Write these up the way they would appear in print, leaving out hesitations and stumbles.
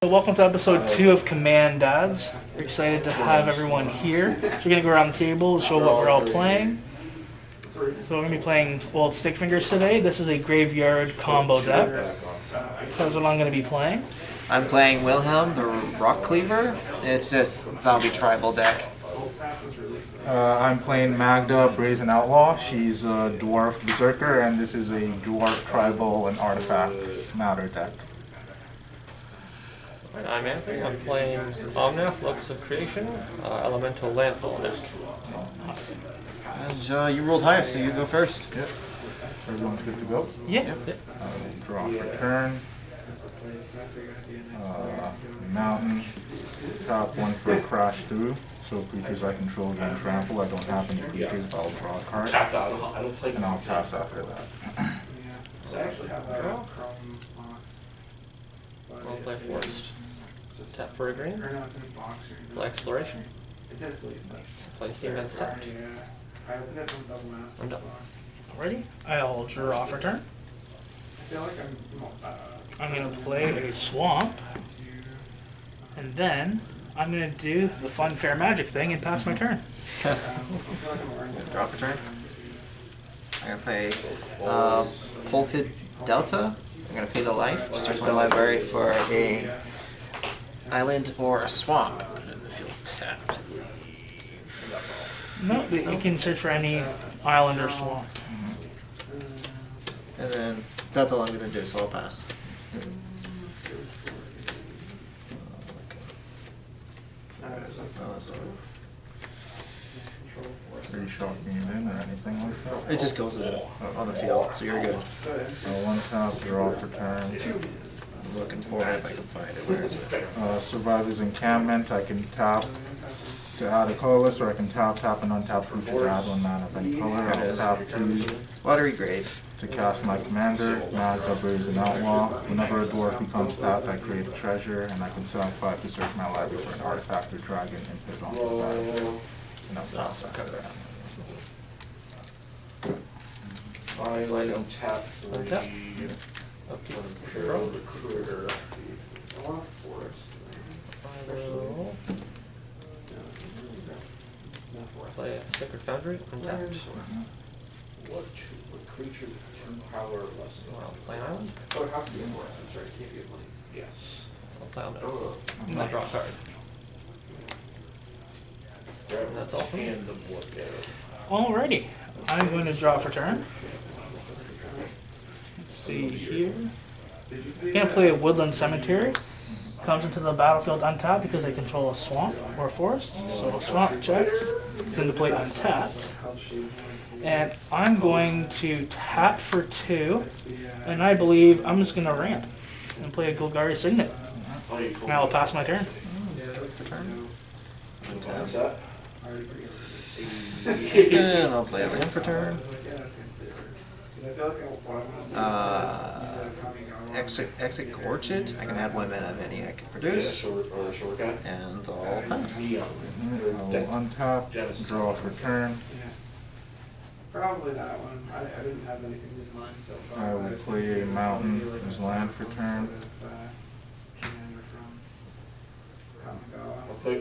Welcome to episode 2 of Command Dads. We're excited to have everyone here. So we're going to go around the table to show what we're all playing. So we're going to be playing old Stickfingers today. This is a graveyard combo deck. That's what I'm going to be playing. I'm playing Wilhelt, the Rotcleaver. It's this zombie tribal deck. I'm playing Magda, Brazen Outlaw. She's a dwarf berserker, and this is a dwarf tribal and artifacts matter deck. I'm Anthony. I'm playing Omnath, Locus of Creation, Elemental Landfall deck. And you rolled highest, so you go first. Yep. Everyone's good to go? Yeah. Yep. Draw for turn. Mountain. Top one for a crash through. So creatures I control gain trample. I don't have any creatures, but I'll draw a card. And I'll pass after that. Draw. We'll play Forest. Tap for a green. Play Exploration. Play Steam and Step. I'm done. Alrighty. I'll draw for turn. I'm going to play a swamp. And then I'm going to do the fun fair magic thing and pass my turn. Draw for turn. I'm going to play Bolted Delta. I'm going to pay the life to search my library for a island or a swamp. Put it in the field tapped. No, you can search for any island or swamp. And then that's all I'm going to do, so I'll pass. Are you shocking it in or anything like that? It just goes in on the field, so you're good. So one tap, draw for turn. I'm looking for it if I can find it. Where is it? Survivor's Encampment. I can tap to add a colorless, or I can tap and untap creature to add one mana of any color. I'll tap to Watery Grave. to cast my commander, Magda, Brazen Outlaw. Whenever a dwarf becomes tapped, I create a treasure, and I can sell 5 to search my library for an artifact or dragon and put it on the battlefield. And I'll pass after that. I like tap for Untap. the recruiter. I want forest. I will play a Sacred Foundry. Untapped. What creature with 2 power or less? I'll play an island. Oh, it has to be a forest. That's right. It can't be a place. Yes. I'll play Omnath. Oh. I'll draw a card. Grab That's all for me. and the blood there. Alrighty. I'm going to draw for turn. Let's see here. I'm going to play a Woodland Cemetery. Comes into the battlefield untapped because I control a swamp or a forest. So swamp checks. It's into play untapped. And I'm going to tap for 2. And I believe I'm just going to ramp and play a Golgari Signet. And I'll pass my turn. What's that? And I'll play everything for turn. Exit Orchid. I can add 1 mana of any I can produce. Short guy. And I'll pass. I'll untap, draw for turn. Probably that one. I didn't have anything in mind so far. I will play a mountain as land for turn. I'll play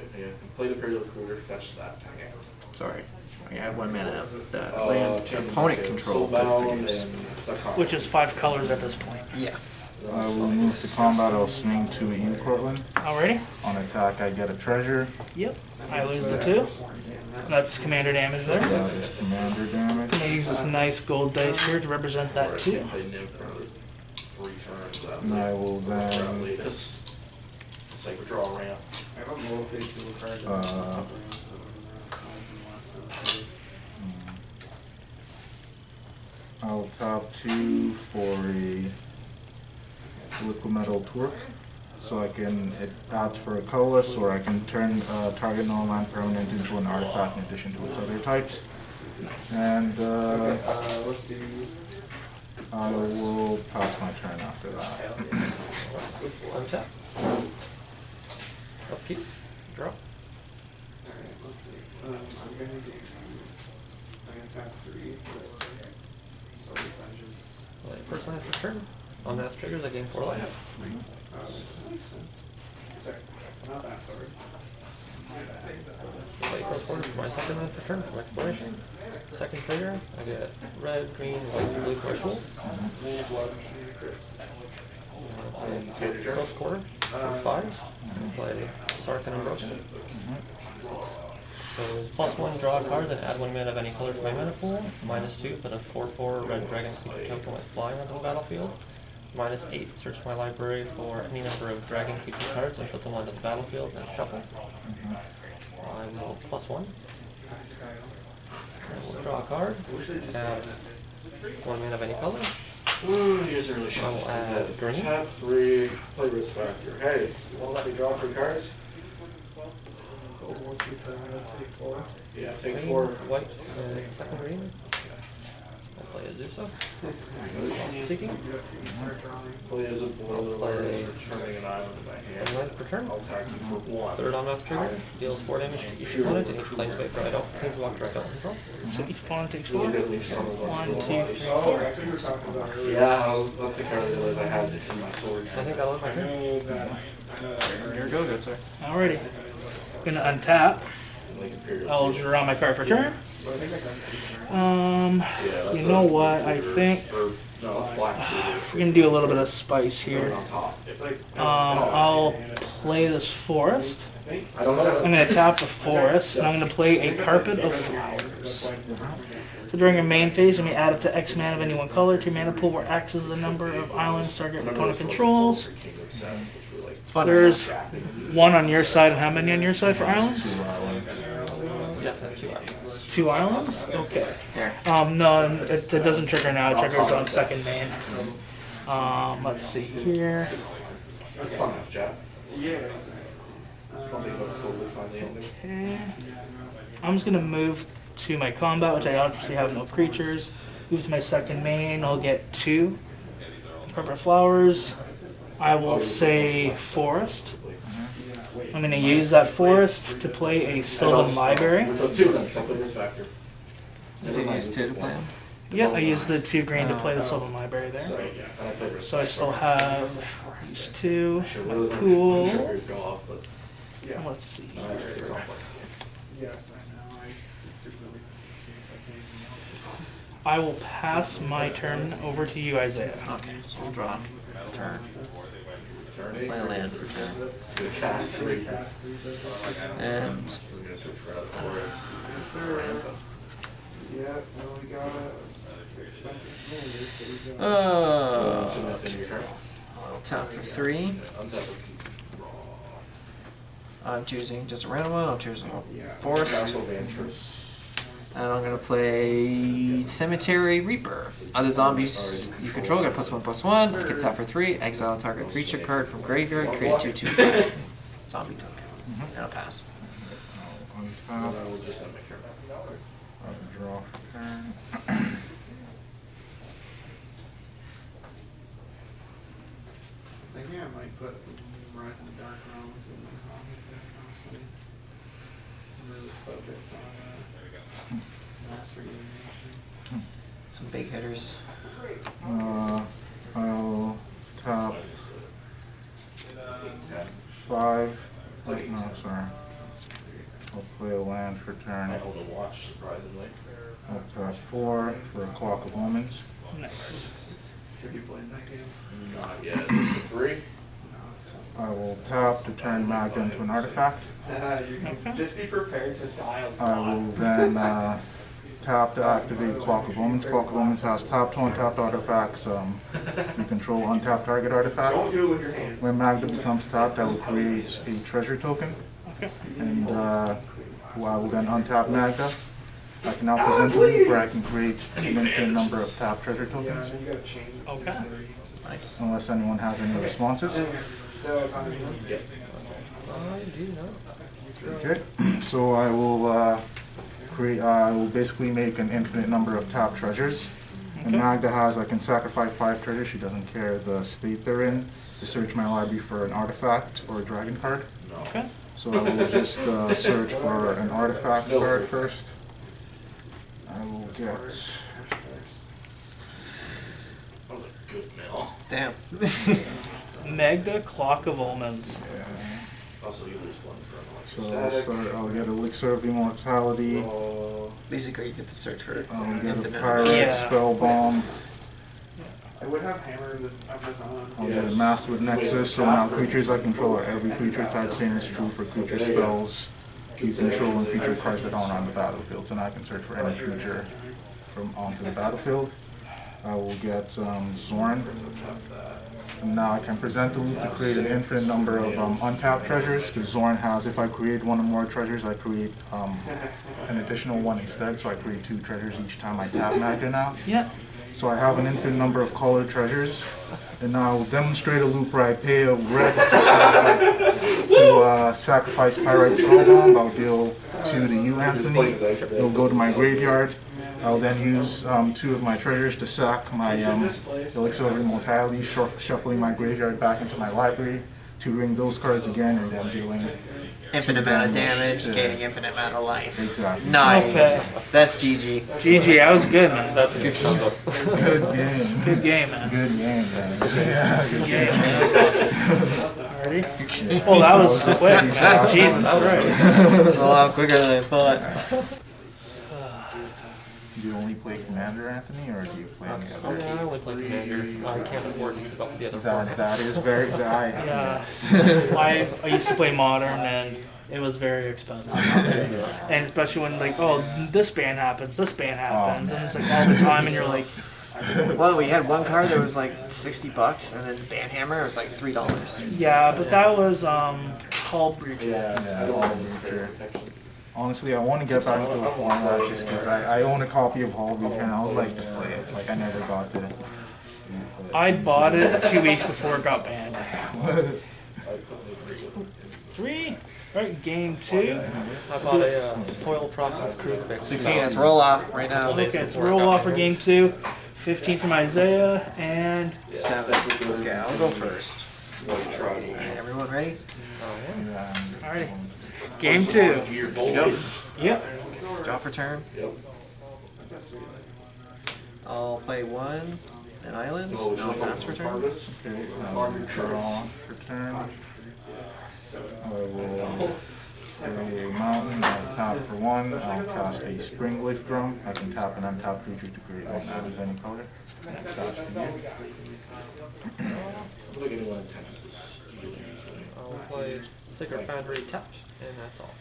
the Imperial Recruiter, fetch that. Okay. Sorry. I add 1 mana of the land opponent control could produce. Which is 5 colors at this point. Yeah. I will move to combat. I'll swing to you, Courtland. Alrighty? On attack, I get a treasure. Yep. I lose the 2. That's commander damage there. That is commander damage. I'm going to use this nice gold dice here to represent that too. Play Nim for another 3 turns. And I will then Latest. It's like we draw a ramp. I have a more faithful card. I'll top 2 for a liquid metal torque. So I can, it adds for a colorless, or I can turn target non-land permanent into an artifact in addition to its other types. And Let's do. I will pass my turn after that. Untap. Upkeep. Draw. Alright, let's see. I'm gonna do. I'm gonna tap 3 for Soul Vengeance. Play first line for turn. Omnath triggers, I gain 4 life. That makes sense. Sorry, not that sorry. Play close quarters for my second land for turn from exploration. Second trigger, I get red, green, white, blue for a tool. Mana bloods, mana crypts. Play close quarter for 5. Play Sark and Unbroken. So +1, draw a card, then add 1 mana of any color to my mana pool. -2, put a 4/4 red dragon creature token with flying onto the battlefield. -8, search my library for any number of dragon creature cards and put them onto the battlefield and shuffle. I will +1. And we'll draw a card, add 1 mana of any color. Here's a really I will add green. Tap 3, play risk factor. Hey, you want to let me draw 3 cards? Once you take 4. Yeah, take Green, 4. white, and second green. I'll play a Zusa. Seeking. Play as a blue, turning an island in my hand. And land per turn. I'll attack you for 1. Third Omnath trigger, deals 4 damage to each opponent and each planeswalker I don't control. So each pawn takes You 4. look at least some of 1, 2, what's 3, going on. 4. That's what you were talking about earlier. Yeah, that's the card I realized I had in my storage. I think that'll end my I turn. know that. Here we go, good sir. Alrighty. Gonna untap. Like Imperial I'll Sea. draw my card for turn. Yeah, that's You know a what? I clear- think or, no, that's black sugar. we're gonna do a little bit of spice here. On top. It's like. I'll play this forest. I don't know. I'm gonna tap the forest, and I'm gonna play a carpet of flowers. So during your main phase, you may add up to X mana of any one color to your mana pool, where X is the number of islands target opponent controls. It's fun. There's 1 on your side, and how many on your side for islands? Yes, I have 2 islands. 2 islands? Okay. Here. No, it doesn't trigger now. It triggers on second main. Let's see here. It's fun enough, Jack. Yeah. It's funny about COVID finally ending. Okay. I'm just gonna move to my combat, which I obviously have no creatures. Move to my second main. I'll get 2 carpet flowers. I will say forest. I'm going to use that forest to play a Sylvan Library. We took 2 then, something risk factor. Did you use 2 to play him? Yeah, I used the 2 green to play the Sylvan Library So, there. and I play risk So I factor. still have these 2. Should My really pool. triggers go off, but Let's see. no, that's too complex. Yes, I know. I frequently I will pass my turn over to you, Isaiah. Okay, so we'll draw. Turn. Turn Play a 8. land for turn. Good cast 3. And I'm gonna search right out the forest. Yeah, well, we got expensive commander, so we got. So that's in your turn. I'll tap for 3. Untap. I'm choosing just a random one. I'm choosing a forest. Castle of Interest. And I'm gonna play Cemetery Reaper. Other zombies you control get +1/+1. You can tap for 3. Exile target creature card from graveyard. Create a 2/2 zombie token. And I'll pass. I'll untap. We're just gonna make sure. I'll draw for turn. I think I might put Rise of the Dark Realms in my zombies deck, honestly. Really focus on mastery animation. Some big hitters. I'll tap 5. Wait, no, sorry. I'll play a land for I turn. hold a watch, surprisingly. I'll tap 4 for a Clock of Omens. Nice. Have you played that game? Not yet. 3. I will tap to turn Magda into an artifact. Okay. Just be prepared to die a I will then tap to activate Clock of Omens. Clock of Omens has tapped to untapped artifacts. You control untapped target artifact. Don't do it with your hands. When Magda becomes tapped, I will create a treasure token. Okay. And I will then untap Magda. I can now present a loop where I can create an infinite number of tapped treasure Yeah, tokens, then you gotta change it. Okay. Nice. unless anyone has any responses. So it's on you. I do not. Okay, so I will I will basically make an infinite number of tapped treasures. And Okay. Magda has, I can sacrifice 5 treasures, she doesn't care the state they're in, to search my library for an artifact or a dragon card. Okay. So I will just search for an artifact card first. I will get That was a good mill. Damn. Magda, Clock of Omens. Yeah. Also, you lose one from So I'll get Elixir of Immortality. Basically, you get to search for I'll get a infinite. Pirate, Yeah. Spell Bomb. I would have hammer of his own. I'll get a Master with Nexus, so now creatures I control are every creature type. Same is true for creature spells. Keep controlling creature cards that aren't on the battlefield, so now I can search for any creature from onto the battlefield. I will get Zorn. And now I can present the loop to create an infinite number of untapped treasures, because Zorn has, if I create one or more treasures, I create an additional one instead, so I create 2 treasures each time I tap Magda now. Yeah. So I have an infinite number of colored treasures, and now I will demonstrate a loop where I pay a red to sacrifice Pyrite Spellbomb. I'll deal 2 to you, Anthony. It'll go to my graveyard. I'll then use 2 of my treasures to sack my Elixir of Immortality, shuffling my graveyard back into my library, tutoring those cards again, and then dealing Infinite amount of damage, Yeah. gaining infinite amount of life. Exactly. Nice. Okay. That's GG. GG, that was good, man. That's a good combo. Good game. Good game, man. Good game, man. Yeah, good Yeah, game. man, that was awesome. Already? Oh, that was quick, man. Jesus Christ. A lot quicker than I thought. Do you only play Commander, Anthony, or do you play any I other? mean, I only play Commander. I can't afford to keep up with the other formats. That is very. Yeah. I used to play Modern, and it was very expensive. And especially when, like, oh, this ban happens, and it's like all the time, and you're like, Well, we had one card that was like $60, and then the Banhammer was like $3. yeah, but that was Hull Breacher. Yeah, Hall Breacher. Honestly, I want to get back to the format just because I own a copy of Hall Breacher and I would like to play it. Like, I never got to it. I bought it 2 weeks before it got banned. 3? Right, game 2. I bought a foil process crew fix. 16, let's roll off right now. Okay, let's roll off for game 2. 15 from Isaia, and 7. Okay, I'll go first. try. Everyone ready? alright. Game 2. Gear boys. Yep. Draw for turn. Yep. I'll play 1 an islands. Oh, No, pass for turn. harvest. Okay, On your draw for turn. I will play a mountain, I'll tap for 1, I'll cast a Springleaf Drum. I can tap an untapped creature to create 1 out of any color. And cast to you. I don't think anyone intends to steal usually. I'll play Sacred Foundry tapped, and that's all.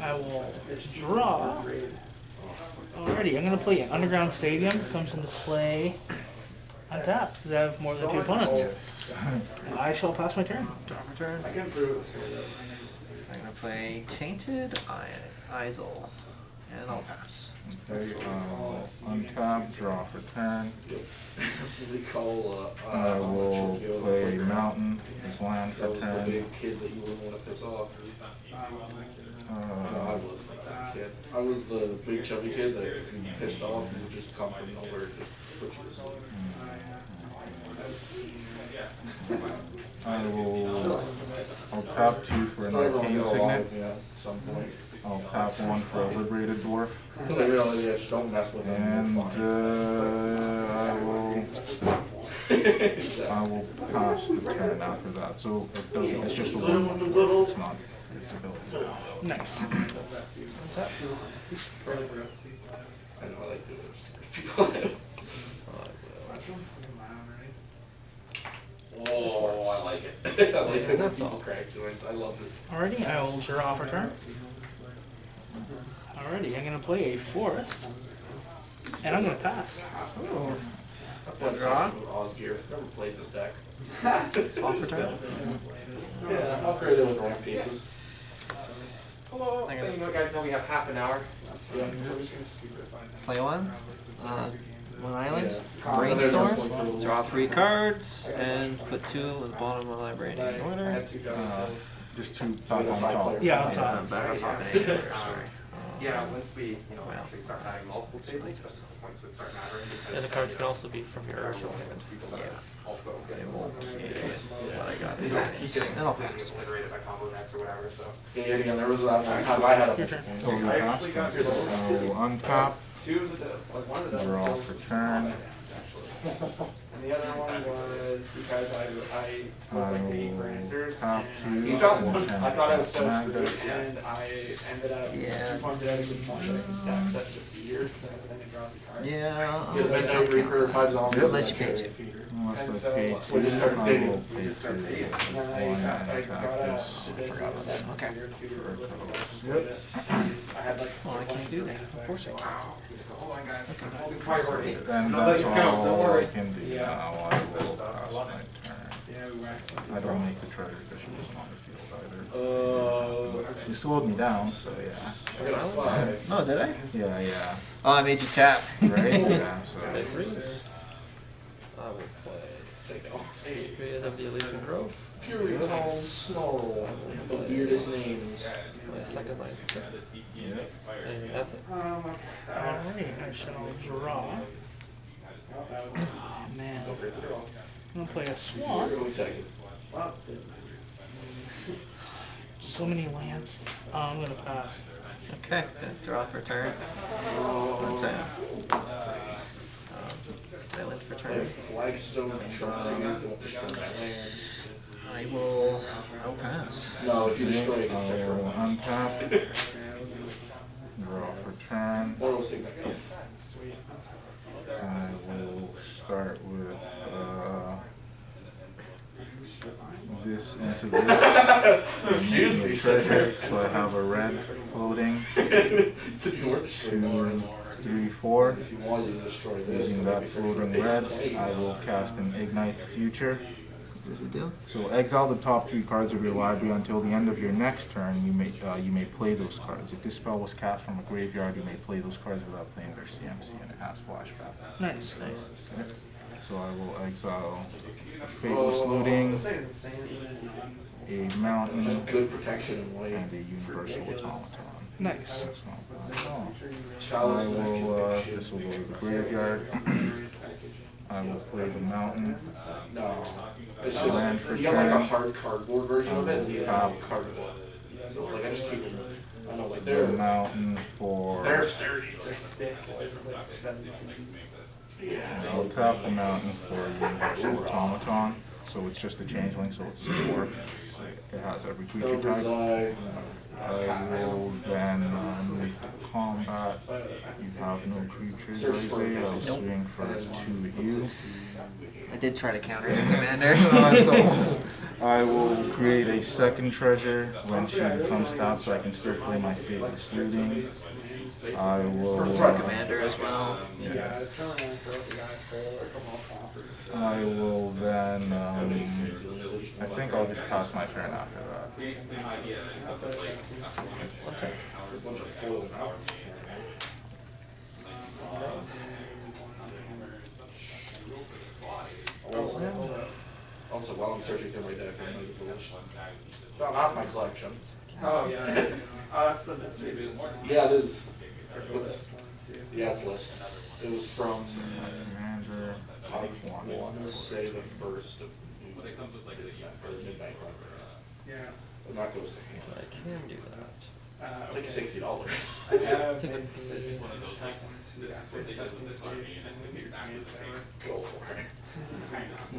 I will draw. Alrighty, I'm going to play an Underground Stadium. Comes into play untapped because I have more than 2 opponents. I shall pass my turn. Draw for turn. I can prove it. I'm gonna play Tainted Isle, and I'll pass. Okay, untap, draw for turn. That's what we call, I will play mountain, as land That for was the turn. big kid that you wouldn't want to piss off. I was that kid. I was the big chubby kid that if you pissed off, you would just come from nowhere and just put you to sleep. I'll tap 2 for an So everyone arcane got along signet. with me at some point. I'll tap 1 for a liberated dwarf. I realized, yeah, just don't mess with them. And We're fine. I will pass the turn after that. So it doesn't, it's just a 1. It's not its ability. Nice. I know, I like doing this. Oh, I like it. I like it when people crack joints. I love it. Alrighty, I will draw for turn. Alrighty, I'm going to play a forest. And I'm going to pass. I've done something with Osgear. Never played this deck. Draw for turn. Yeah, I'll create it with ramp pieces. Hello, so you know, guys know we have half an hour. Play 1. 1 island. Yeah. Brainstorm. Draw 3 cards, and put 2 at the bottom of my library in any I order. had 2 guys. Just 2 top on top. Yeah, on top. Back on top in any order, sorry. Yeah, once we, actually start adding multiple tables, the points would start mattering because And the cards can also be from your original hand. people that are also getting Okay, what I got. you don't keep getting And I'll pass. obliterated by combo decks or whatever, so. Yeah, again, there was that one time I had a. Your turn. So you pass. I will untap, Two of the, like one of the. draw for turn. And the other one was because I was like digging for answers. Top And two. You found one. I thought I was so Magda. screwed, and I ended up just wanted out a good point that I can stack such a fear because I didn't draw the card. Yeah. Get a Midnight Reaper, 5 zombies. Unless you pay two. Unless And I pay so- two, we just started I digging. will pay two. And then One I and got attack out. this. I forgot about that. Okay. Yep. I had like. Well, I can't do that. Of course I can't. Hold on, guys. And I'll let that's you count, don't all I worry. can do Yeah. now. I will pass my turn. Yeah, we waxed. I don't make the treasure because she wasn't on the field either. She slowed me down, so yeah. I got a 5. Oh, did I? Yeah, yeah. Oh, I made you tap. Right? Yeah, so. Pay 3. I will play. Say no. Bit of the Elysian Grove. Fury Tall Snarl. The weirdest names. My second life. And that's it. Alright, I shall draw. Oh man, I'm gonna play a swamp. Really second. So many lands. I'm gonna pass. Okay, gonna drop her turn. Untap. Island for I turn. have Flagstone Charm. Don't destroy my lands. I'll pass. No, if you destroy it, I it's will a untap. Draw for turn. Mortal Signet. I will start with this into this. Excuse me, Treasure, so I have a red floating. So you weren't destroying my 2, lands. 3, 4. If you wanted to destroy this, Using that floating red, I will cast an Ignite the Future. What does it do? So exile the top 3 cards of your library until the end of your next turn. You may play those cards. If this spell was cast from a graveyard, you may play those cards without playing their CMC, and it has flashback. Nice. Nice. So I will exile Fateless Looting, a Mountain, good protection in white. and a Universal Automaton. Nice. Chalice I Knife can will, pick shit. this will go to the graveyard. I will play the Mountain. No. It's Land just, for you got like a turn. hard cardboard version of it, and you have a cardboard. So it's like, I just keep them. I know, like, The they're Mountain for... they're sturdy. And I'll tap the Mountain for Universal Automaton. So it's just a changeling, so it's 4. It has every creature Elder's type. Eye. I will then move to combat. You have no creatures, Isaiah. I'll swing for 2 at you. I did try to counter it, Commander. So I will create a second treasure when she becomes tapped, so I can start playing my Fateless Looting. I will. Commander as well. Yeah. I will then. I think I'll just pass my turn after that. There's a bunch of foil now. Also, while I'm searching through my deck, I'm going to finish. Found out my collection. Oh, yeah. Oh, that's the mystery. Yeah, it is. Yeah, it's list. It was from, Commander. I want to say the first of Midnight Run. Yeah. And that goes to I hand. can do that. It's like $60. I have think a it'd be decision. Go for it.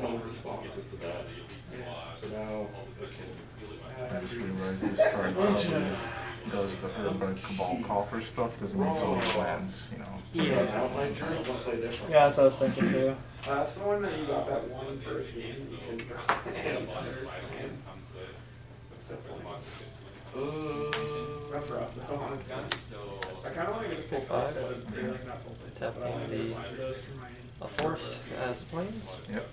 No responses to that. So now, I just realized this card probably does the Urban Cabal Coffer stuff because it makes all the lands, you know. Yeah. outline jury, want to play different. Yeah, that's what I was thinking too. That's the one that you got that one first game. You can draw. That's rough, though, honestly. I kind of want to get a full Five. set of like not full set, Tapping but I want to the- do a bunch of those for my. A forest as planes. Yep.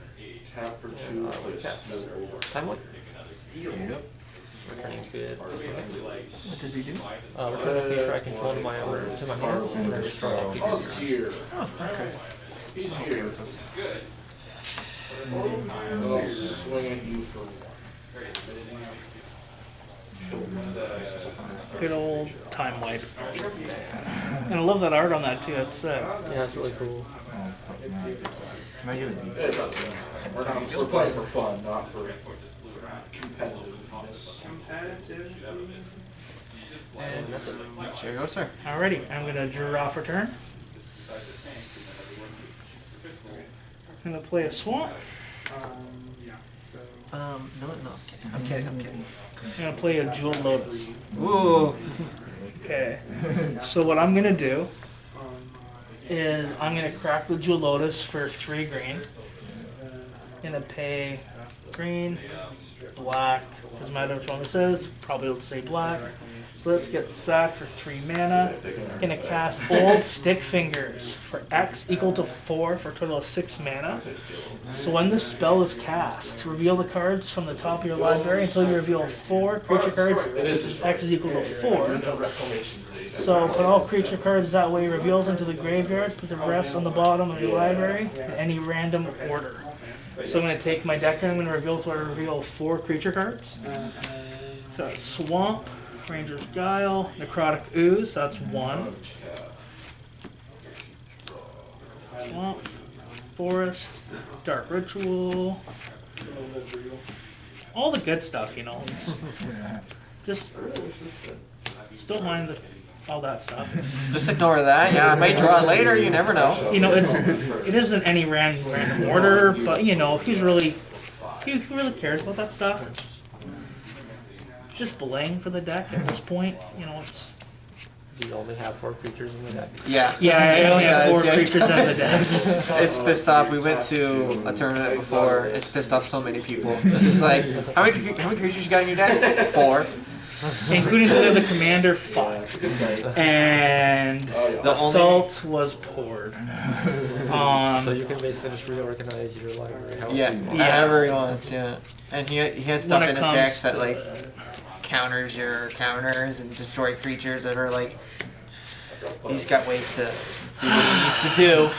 Tap for 2, play Snow Over. Timely. Yep. Returning bid. What does he do? Return a creature I control to my hand and then destroy it. Oh, it's here. Oh, okay. He's here. I'll swing at you for 1. Good old time wipe. And I love that art on that too. It's sick. Yeah, it's really cool. Oh, fuck, man. Can I get a D? It doesn't. We're playing for fun, not for competitiveness. Competitive. And that's it. There you go, sir. Alrighty, I'm gonna draw for turn. I'm gonna play a swamp. So No, I'm kidding. I'm kidding. I'm gonna play a Jewel Lotus. Ooh. Okay. So what I'm gonna do is I'm gonna crack the Jewel Lotus for 3 green. Gonna pay green, black. Doesn't matter which one this is. Probably will say black. So let's get sacked for 3 mana. Gonna cast Old Stickfingers for X equal to 4 for a total of 6 mana. So when this spell is cast, reveal the cards from the top of your library until you reveal 4 creature cards, which is X is equal to 4. So put all creature cards that way revealed into the graveyard, put the rest on the bottom of your library in any random order. So I'm going to take my deck and I'm going to reveal till I reveal 4 creature cards. So Swamp, Ranger's Guile, Necrotic Ooze, that's 1. Swamp, Forest, Dark Ritual, all the good stuff, you know. Just don't mind all that stuff. Just ignore that. Yeah, I might draw it later. You never know. You know, it isn't any random order, but you know, if he really cares about that stuff, just belaying for the deck at this point. You know, it's. Do you only have 4 creatures in the deck? Yeah. Yeah, I only have 4 Yeah. creatures in the deck. It's pissed off. We went to a tournament before. It's pissed off so many people. It's just like, how many creatures you got in your deck? 4. Including the commander, 5. And the assault was poured. So you can basically just reorganize your library. However he wants, yeah. And he has stuff in his decks that like counters your counters and destroy creatures that are like. He's got ways to do what he needs to do.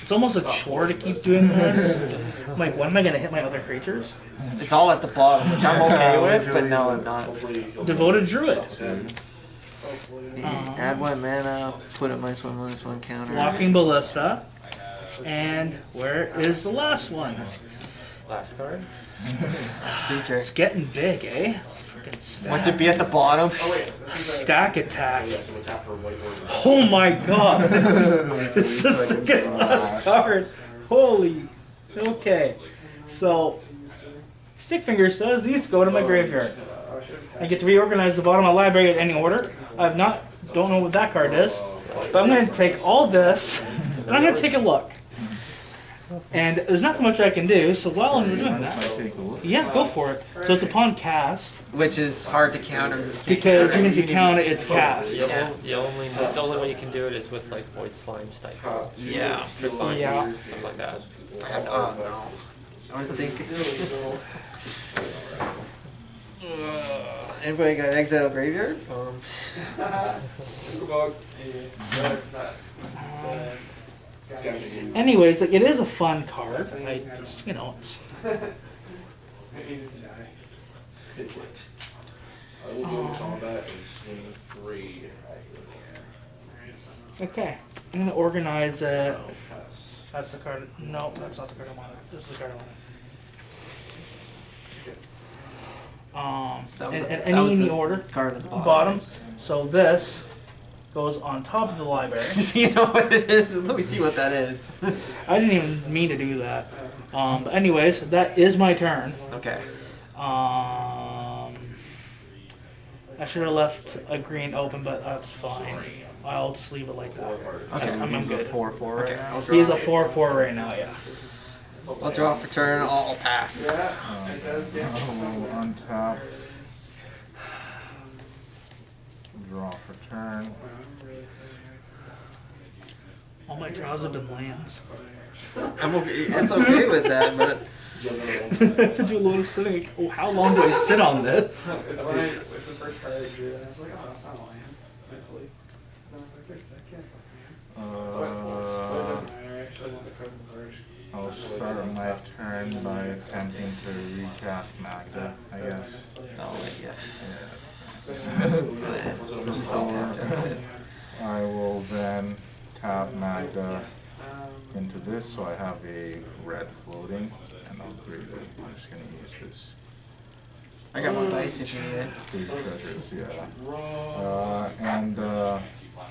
It's almost a chore to keep doing this. I'm like, when am I going to hit my other creatures? It's all at the bottom, which I'm okay with, but no, I'm not. Devoted Druid. Add 1 mana, put a -1/-1 counter. Blocking Ballista. And where is the last one? Last card? Last creature. It's getting big, eh? Freaking stack. Wants it be at the bottom? Stack attack. Oh my god! This is the second last card. Holy. Okay. So, Stickfingers says these go to my graveyard. I get to reorganize the bottom of my library in any order. Don't know what that card is, but I'm going to take all this and I'm going to take a look. And there's not much I can do, so while I'm doing that, yeah, go for it. So it's upon cast. Which is hard to counter. Because even if you count it, it's cast. Yeah. The only way you can do it is with like Void Slime Stifle. Yeah. Yeah. Something like that. Oh no. I was thinking. Anybody got Exile Graveyard? Anyways, like, it is a fun card. I just, you know, it's. I will go to combat and swing 3. Okay. I'm going to organize it. No, pass. That's the card. No, that's not the card I wanted. This is the card I wanted. That was And that any was in the the order. Card at the Bottom. So this goes on top of the library. You know what it is? Let me see what that is. I didn't even mean to do that. But anyways, that is my turn. Okay. I should have left a green open, but that's fine. I'll just leave it like that. Okay. I'm good. 4/4 right Okay. now. I'll draw. He's a 4/4 right now, yeah. I'll draw for turn. I'll pass. I'll untap. Draw for turn. All my draws have been lands. I'm okay. It's okay with that, but Do a little sitting. Oh, how long do I sit on this? It's the first card I drew, and I was like, oh, that's not a land, mentally. And I was like, wait a second. So it doesn't matter, I actually want the Frozen Verge. I'll start my turn by attempting to recast Magda, I guess. oh yeah. Yeah. He's all tapped. That's it. I will then tap Magda into this, so I have a red floating, and I'll grade it. I'm just gonna use this. I got more dice if you need it. 3 treasures, yeah. And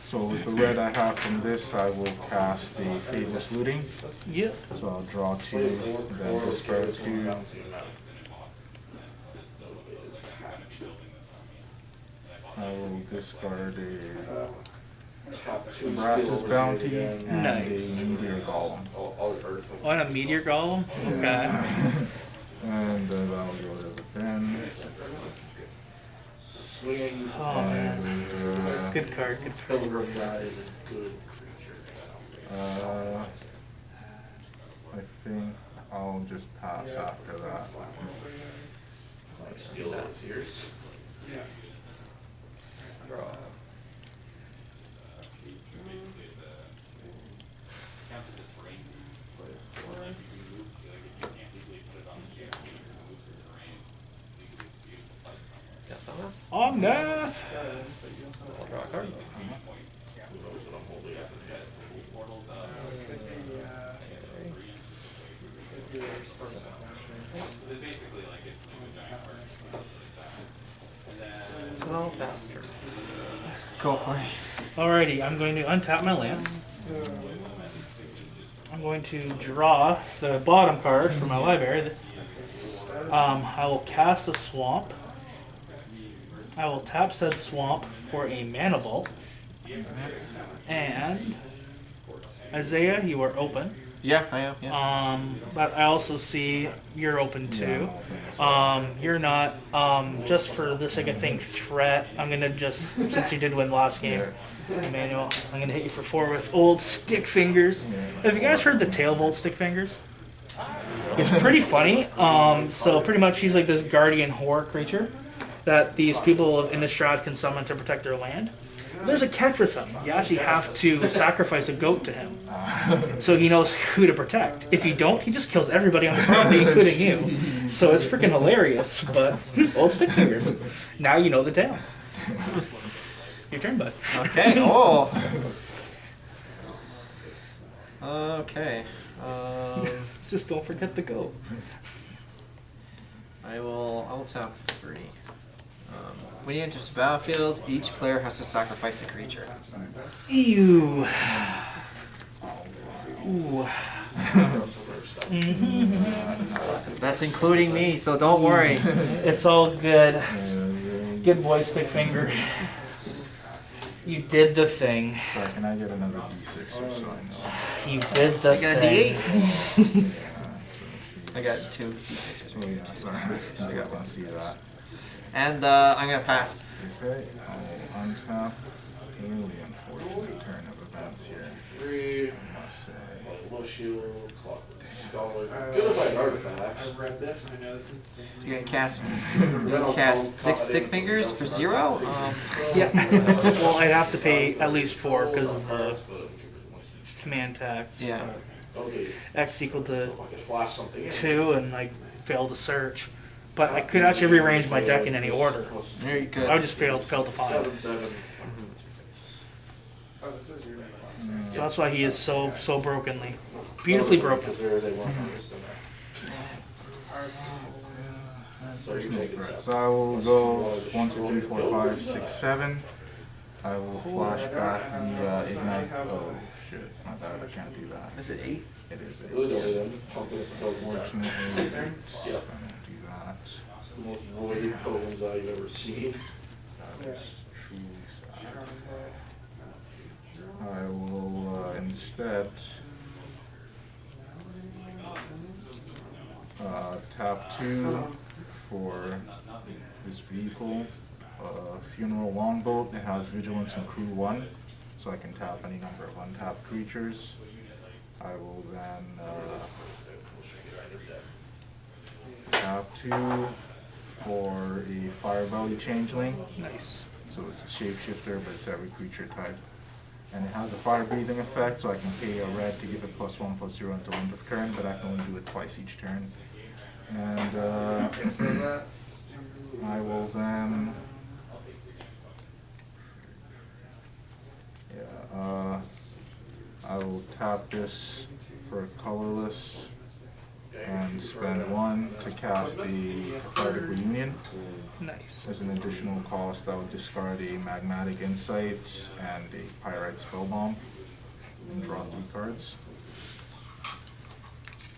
So with the red I have from this, I will cast the Fadeless Looting. Yep. So I'll draw 2, then discard 2. I will discard a Brass's Bounty and Nice. a Meteor Golem. Oh, and a meteor golem? Okay. And then I'll go to the pen. Oh man. And, Good card, good card. Pilgrim guy is a good creature. I think I'll just pass after that. Like steal those ears. Omnath! I'll draw a card. I'll pass turn. Go for it. Alrighty, I'm going to untap my lands. I'm going to draw the bottom card from my library. I will cast a swamp. I will tap said swamp for a mana bolt. And Isaia, you are open. Yeah, I am. Yeah. But I also see you're open too. You're not. Just for the sake of thing, threat. I'm gonna just, since you did win last game, Emmanuel, I'm gonna hit you for 4 with old Stickfingers. Have you guys heard the tale of old Stickfingers? It's pretty funny. So pretty much he's like this guardian horror creature that these people of Innistrad can summon to protect their land. There's a catch with him. You actually have to sacrifice a goat to him, so he knows who to protect. If you don't, he just kills everybody on the property, including you. So it's freaking hilarious. But old Stickfingers. Now you know the tale. Your turn, bud. Okay. Oh. Okay. Just don't forget the goat. I will tap 3. When you enter the battlefield, each player has to sacrifice a creature. Ew. Ooh. That's including me, so don't worry. It's all good. Good boy, Stickfinger. You did the thing. Sorry, can I get another D6 or so I know? You did the I got a thing. D8. I got 2 D6s. Oh yeah, sorry. I got to see that. And I'm gonna pass. Okay, I'll untap. Really unfortunate turn of events here, 3. I must say. Low shield, clock, scholar. Good if I artifacts. I've read this and I know this is. You're gonna cast 6 Stickfingers for 0? Yeah. Well, I'd have to pay at least 4 because of the command tax. Yeah. Okay, X equal to if I could flash something in. 2 and I failed to search. But I could actually rearrange my deck in any order. There you go. I would just fail to find. 7/7. Oh, this is your So that's why he is so brokenly. Beautifully broken. Because they want this in there. So you take it. So I will go 1, 2, 3, 4, 5, 6, 7. I will flash back the ignite. Oh shit, my bad, I can't do that. Is it 8? It is Really 8. don't need them. Pump it to Unfortunately, I Yeah. don't do that. It's the most roided tokens I've ever seen. That is truly sad. I will instead tap 2 for this vehicle, Funeral Longboat. It has Vigilance and Crew 1, so I can tap any number of untapped creatures. I will then tap 2 for a Firebelly Changeling. Nice. So it's a shapeshifter, but it's every creature type. And it has a fire breathing effect, so I can pay a red to give it +1/+0 until end of turn, but I can only do it twice each turn. And So that's. I will then, I will tap this for colorless and spend 1 to cast the Cathartic Reunion. Nice. As an additional cost, I would discard a Magmatic Insight and a Pyrite Spellbomb and draw 3 cards.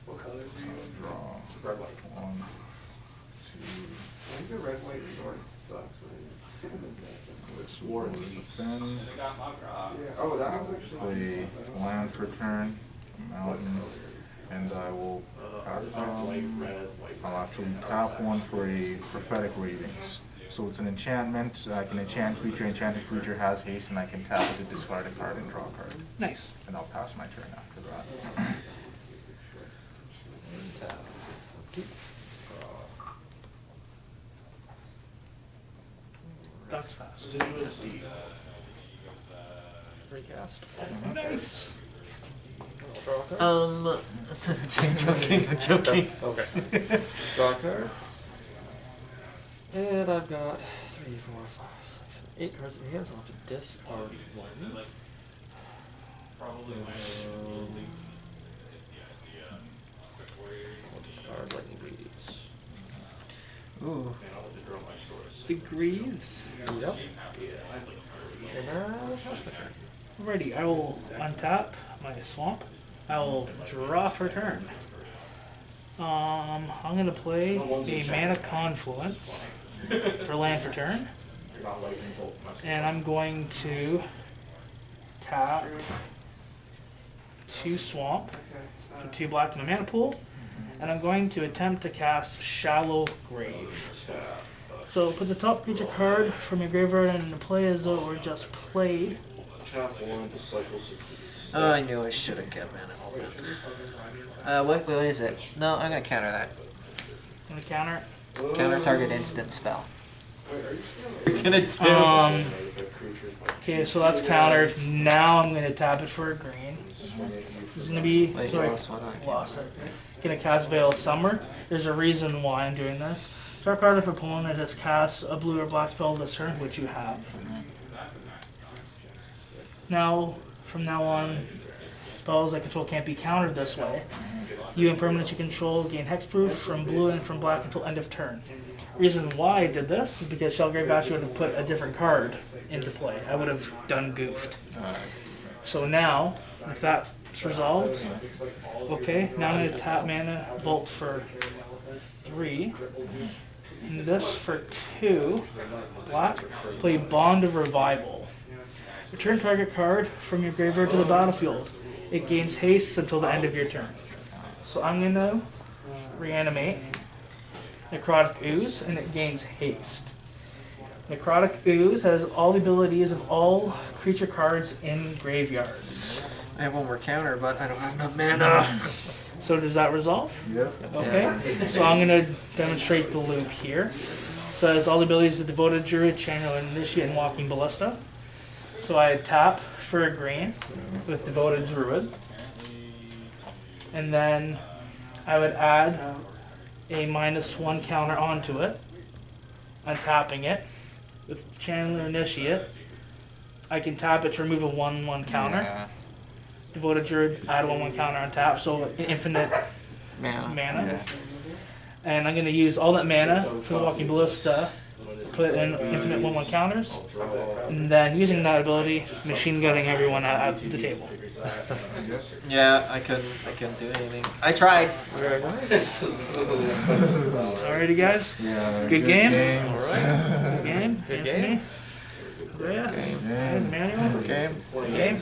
What color do you Draw Red, white. 1, 2. I think the red white sword sucks. This War will and peace. defend. Yeah. Oh, that was actually. Play land for turn, mountain, and I will. White, red, white. I'll actually tap one for a prophetic readings. So it's an enchantment. I can enchant creature. Enchanted creature has haste, and I can tap it to discard a card and draw a card. Nice. And I'll pass my turn after that. That's fast. Sinuous Eve. Recast. Nice. Draw a card. I'm joking. Okay. Draw a card. And I've got 3, 4, 5, 6, 7, 8 cards in hand, so I'll have to discard 1. I'll discard Lightning Greaves. Ooh. And I'll just draw my swords. The Greaves. Yep. Yeah, I like And now, pass my turn. Alrighty, I will untap my swamp. I will draw for turn. I'm gonna play a Mana Confluence for land for turn, You're not lightning bolt. and I'm going to tap 2 swamp for 2 black in my mana pool, and I'm going to attempt to cast Shallow Grave. So put the top creature card from your graveyard into play as though it were just played. Tap 1 to cycle 6. Oh, I knew I should have kept mana. What is it? No, I'm gonna counter that. I'm gonna counter. Counter target instant spell. Okay, so that's countered. Now I'm gonna tap it for a green. This is gonna be. Wait, you sorry, lost one. I lost it. Gonna cast Veil of Summer. There's a reason why I'm doing this. Draw a card if opponent has cast a blue or black spell this turn, which you have. Now, from now on, spells I control can't be countered this way. You and permanents you control gain hexproof from blue and from black until end of turn. Reason why I did this is because Shellgrave Bastion would have put a different card into play. I would have done goofed. So now, if that's resolved, okay, now I'm going to tap mana Bolt for 3. And this for 2. Black. Play Bond of Revival. Return target card from your graveyard to the battlefield. It gains haste until the end of your turn. So I'm going to reanimate Necrotic Ooze, and it gains haste. Necrotic Ooze has all the abilities of all creature cards in graveyards. I have one more counter, but I don't have enough mana. So does that resolve? Yep. Okay. So I'm going to demonstrate the loop here. So it has all the abilities of Devoted Druid, Channel Initiate, and Walking Ballista. So I tap for a green with Devoted Druid. And then I would add a -1 counter onto it, untapping it with Channeler Initiate. I can tap it to remove a 1/1 counter. Yeah. Devoted Druid, add a 1/1 counter on tap, so infinite mana. And I'm going to use all that mana for the Walking Ballista, put in infinite 1/1 counters, and then using that ability, machine gunning everyone at the table. Yeah, I couldn't do anything. I tried. Alrighty, guys. Yeah. Good game. games. Good game. Good Anthony. game. Andrea. Game. Yeah. Emmanuel. Game. Game.